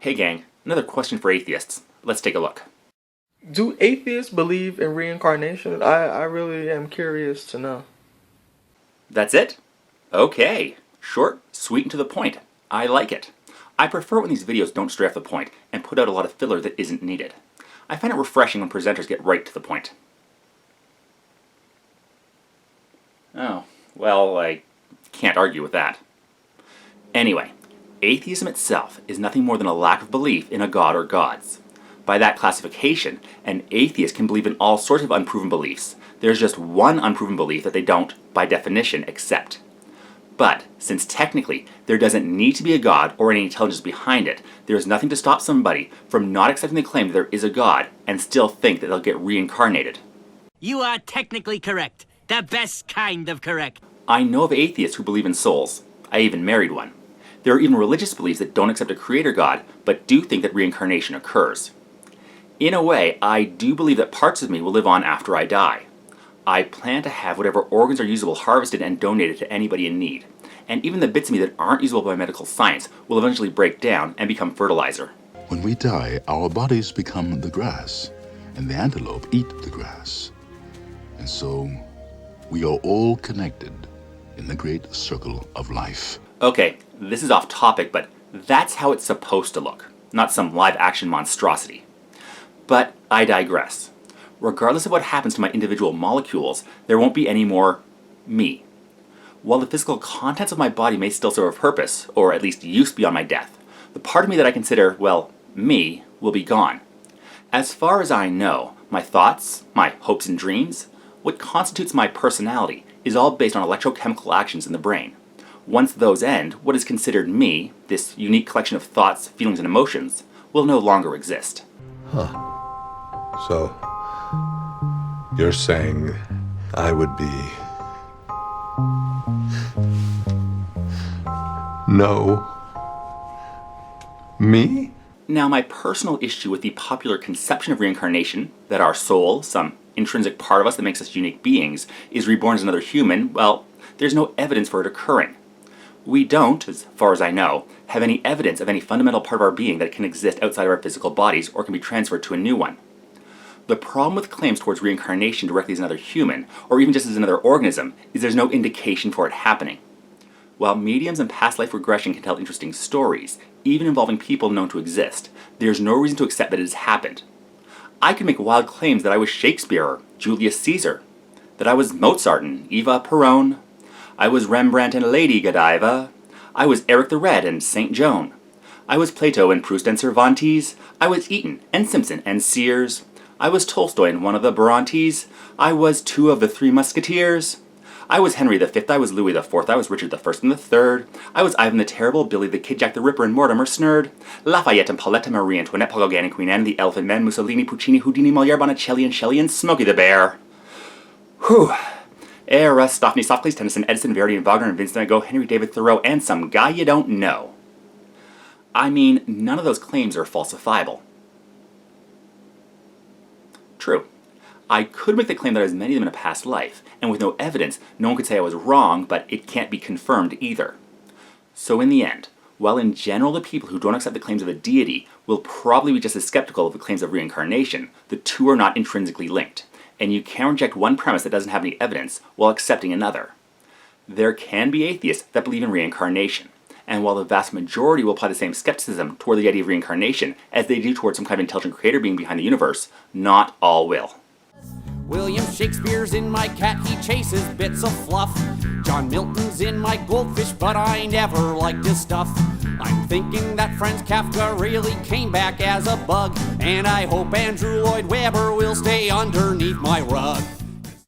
Hey gang, another question for atheists. Let's take a look. Do atheists believe in reincarnation? I really am curious to know. That's it? Okay. Short, sweet, and to the point. I like it. I prefer when these videos don't stray off the point and put out a lot of filler that isn't needed. I find it refreshing when presenters get right to the point. Oh, well, I can't argue with that. Anyway, atheism itself is nothing more than a lack of belief in a god or gods. By that classification, an atheist can believe in all sorts of unproven beliefs. There's just one unproven belief that they don't, by definition, accept. But, since technically there doesn't need to be a god or any intelligence behind it, there is nothing to stop somebody from not accepting the claim that there is a god and still think that they'll get reincarnated. You are technically correct. The best kind of correct. I know of atheists who believe in souls. I even married one. There are even religious beliefs that don't accept a creator god, but do think that reincarnation occurs. In a way, I do believe that parts of me will live on after I die. I plan to have whatever organs are usable harvested and donated to anybody in need. And even the bits of me that aren't usable by medical science will eventually break down and become fertilizer. When we die, our bodies become the grass, and the antelope eat the grass. And so, we are all connected in the great circle of life. Okay, this is off topic, but that's how it's supposed to look, not some live-action monstrosity. But I digress. Regardless of what happens to my individual molecules, there won't be any more me. While the physical contents of my body may still serve a purpose, or at least use beyond my death, the part of me that I consider, well, me, will be gone. As far as I know, my thoughts, my hopes and dreams, what constitutes my personality is all based on electrochemical actions in the brain. Once those end, what is considered me, this unique collection of thoughts, feelings, and emotions, will no longer exist. Huh. So, you're saying I would be... no... me? Now, my personal issue with the popular conception of reincarnation, that our soul, some intrinsic part of us that makes us unique beings, is reborn as another human, well, there's no evidence for it occurring. We don't, as far as I know, have any evidence of any fundamental part of our being that can exist outside of our physical bodies or can be transferred to a new one. The problem with claims towards reincarnation directly as another human, or even just as another organism, is there's no indication for it happening. While mediums and past life regression can tell interesting stories, even involving people known to exist, there's no reason to accept that it has happened. I could make wild claims that I was Shakespeare or Julius Caesar, that I was Mozart and Eva Peron, I was Rembrandt and Lady Godiva, I was Eric the Red and St. Joan, I was Plato and Proust and Cervantes, I was Eaton and Simpson and Sears, I was Tolstoy and one of the Brontes, I was two of the Three Musketeers, I was Henry V, I was Louis IV, I was Richard I and III, I was Ivan the Terrible, Billy the Kid, Jack the Ripper, and Mortimer Snurd, Lafayette and Paulette, Marie Antoinette, Paul Gauguin and Queen Anne, the Elephant Man, Mussolini, Puccini, Houdini, Molière, Botticelli, and Shelley, and Smokey the Bear. Whew. Aristophanes, Sophocles, Tennyson, Edison, Verdi, and Wagner, and Vincent van Gogh, Henry David Thoreau, and some guy you don't know. I mean, none of those claims are falsifiable. True. I could make the claim that I was many of them in a past life, and with no evidence, no one could say I was wrong, but it can't be confirmed either. So in the end, while in general the people who don't accept the claims of a deity will probably be just as skeptical of the claims of reincarnation, the two are not intrinsically linked, and you can reject one premise that doesn't have any evidence while accepting another. There can be atheists that believe in reincarnation, and while the vast majority will apply the same skepticism toward the idea of reincarnation as they do towards some kind of intelligent creator being behind the universe, not all will. William Shakespeare's in my cat, he chases bits of fluff. John Milton's in my goldfish, but I never liked his stuff. I'm thinking that Franz Kafka really came back as a bug, and I hope Andrew Lloyd Webber will stay underneath my rug.